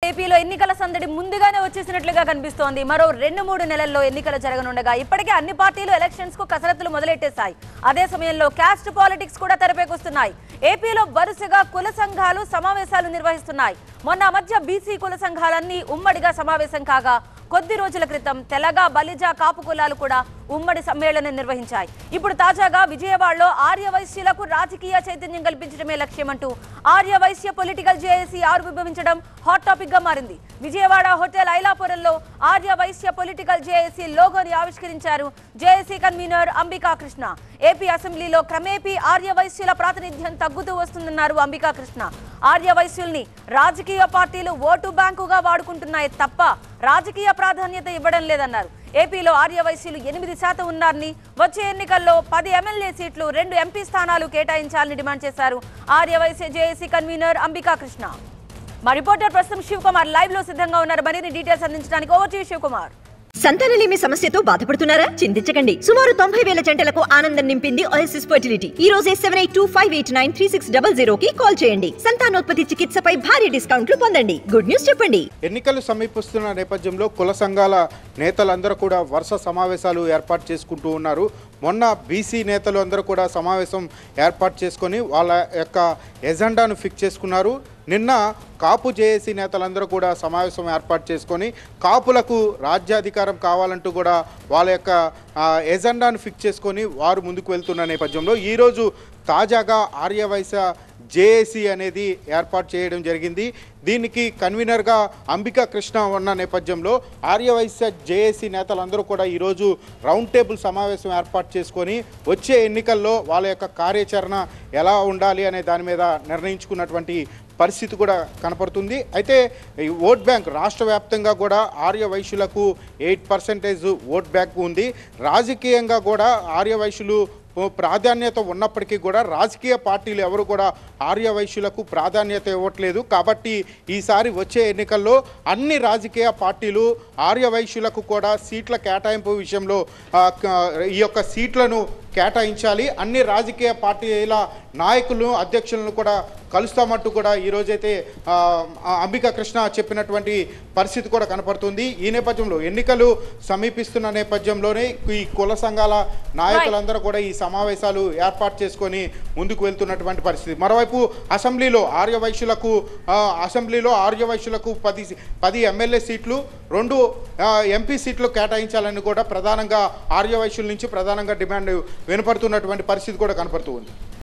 ఏపీలో ఎన్నికల సందడి ముందుగానే వచ్చేసినట్లుగా కనిపిస్తోంది. మరో 2-3 నెలల్లో ఎన్నికలు జరగనుండగా ఇప్పటికే అన్ని పార్టీలు ఎలక్షన్స్ కు కసరత్తులు మొదలెట్టేశాయి. అదే సమయంలో క్యాస్ట్ పాలిటిక్స్ కూడా తెరపైకొస్తున్నాయి. ఏపీలో వరుసగా కుల సంఘాలు సమావేశాలు నిర్వహిస్తున్నాయి. మొన్న మధ్య బీసీ కుల సంఘాలన్నీ ఉమ్మడిగా సమావేశం కాగా కొద్ది రోజుల క్రితం తెలగ, బలిజ, కాపు కులాలు కూడా ఉమ్మడి సమ్మేళనం నిర్వహించాయి. ఇప్పుడు తాజాగా విజయవాడలో ఆర్యవైశ్యులకు రాజకీయ చైతన్యం కల్పించడమే లక్ష్యమంటూ ఆర్యవైశ్య పొలిటికల్ జేఏసీ ఆవిర్భవించడం హాట్ టాపిక్ గా మారింది. విజయవాడ హోటల్ ఐలాపురంలో ఆర్యవైశ్య పొలిటికల్ జేఏసీ లోగోని ఆవిష్కరించారు JAC convenor Ambika Krishna. AP అసెంబ్లీలో క్రమేపీ ఆర్యవైశ్యుల ప్రాతినిధ్యం తగ్గుతూ వస్తుందన్నారు అంబికా కృష్ణ. ఆర్యవైశ్యుల్ని రాజకీయ పార్టీలు ఓటు బ్యాంకుగా వాడుకుంటున్నాయి తప్ప రాజకీయ ప్రాధాన్యత ఇవ్వడం లేదన్నారు. ఏపీలో ఆర్యవైశ్యులు 8% ఉన్నారని, వచ్చే ఎన్నికల్లో 10 ఎమ్మెల్యే సీట్లు, 2 ఎంపీ స్థానాలు కేటాయించాలని డిమాండ్ చేశారు ఆర్యవైశ్య జేఏసీ కన్వీనర్ అంబికా కృష్ణ. మా రిపోర్టర్ ప్రస్తుతం శివ్ కుమార్ లైవ్ లో సిద్ధంగా ఉన్నారు. మరిన్ని డీటెయిల్స్ అందించడానికి ఓవర్ టు శివ్ కుమార్. సంతానలేమి సమస్యతో బాధపడుతున్నారా? చింతించకండి. సుమారు 90,000 జంటలకు ఆనందం నింపింది ఓఎస్ఎస్ ఫర్టిలిటీ. ఈ రోజే 7825893600 కి కాల్ చేయండి. సంతానోత్పత్తి చికిత్సపై భారీ డిస్కౌంట్లు పొందండి. గుడ్ న్యూస్ చెప్పండి. ఎన్నికలు సమీపిస్తున్న నేపథ్యంలో కుల సంఘాల నేతలందరూ కూడా వరుస సమావేశాలు ఏర్పాటు చేసుకుంటూ ఉన్నారు. మొన్న బీసీ నేతలు అందరూ కూడా సమావేశం ఏర్పాటు చేసుకొని వాళ్ళ యొక్క ఎజెండాను ఫిక్స్ చేసుకున్నారు. నిన్న కాపు జేఏసీ నేతలందరూ కూడా సమావేశం ఏర్పాటు చేసుకొని కాపులకు రాజ్యాధికారం కావాలంటూ కూడా వాళ్ళ యొక్క ఎజెండాను ఫిక్స్ చేసుకొని వారు ముందుకు వెళ్తున్న నేపథ్యంలో ఈరోజు తాజాగా ఆర్యవైశ్య జేఏసీ అనేది ఏర్పాటు చేయడం జరిగింది. దీనికి కన్వీనర్గా అంబికా కృష్ణ ఉన్న నేపథ్యంలో ఆర్యవైశ్య జేఏసీ నేతలందరూ కూడా ఈరోజు రౌండ్ టేబుల్ సమావేశం ఏర్పాటు చేసుకొని వచ్చే ఎన్నికల్లో వాళ్ళ యొక్క కార్యాచరణ ఎలా ఉండాలి అనే దాని మీద నిర్ణయించుకున్నటువంటి పరిస్థితి కూడా కనపడుతుంది. అయితే ఈ ఓట్ బ్యాంక్ రాష్ట్ర వ్యాప్తంగా కూడా ఆర్యవైశ్యులకు 8% ఓట్ బ్యాంక్ ఉంది. రాజకీయంగా కూడా ఆర్యవైశ్యులు ప్రాధాన్యత ఉన్నప్పటికీ కూడా రాజకీయ పార్టీలు ఎవరు కూడా ఆర్యవైశ్యులకు ప్రాధాన్యత ఇవ్వట్లేదు. కాబట్టి ఈసారి వచ్చే ఎన్నికల్లో అన్ని రాజకీయ పార్టీలు ఆర్యవైశ్యులకు కూడా సీట్ల కేటాయింపు విషయంలో ఈ యొక్క సీట్లను కేటాయించాలి. అన్ని రాజకీయ పార్టీల నాయకులు, అధ్యక్షులను కూడా కలుస్తామంటూ కూడా ఈరోజైతే అంబికా కృష్ణ చెప్పినటువంటి పరిస్థితి కూడా కనపడుతుంది. ఈ నేపథ్యంలో ఎన్నికలు సమీపిస్తున్న నేపథ్యంలోనే ఈ కుల సంఘాల నాయకులందరూ కూడా ఈ సమావేశాలు ఏర్పాటు చేసుకొని ముందుకు వెళ్తున్నటువంటి పరిస్థితి. మరోవైపు అసెంబ్లీలో ఆర్యవైశ్యులకు 10 ఎమ్మెల్యే సీట్లు, 2 ఎంపీ సీట్లు కేటాయించాలని కూడా ప్రధానంగా ఆర్యవైశ్యుల నుంచి ప్రధానంగా డిమాండ్ వినపడుతున్నటువంటి పరిస్థితి కూడా కనపడుతూ ఉంది.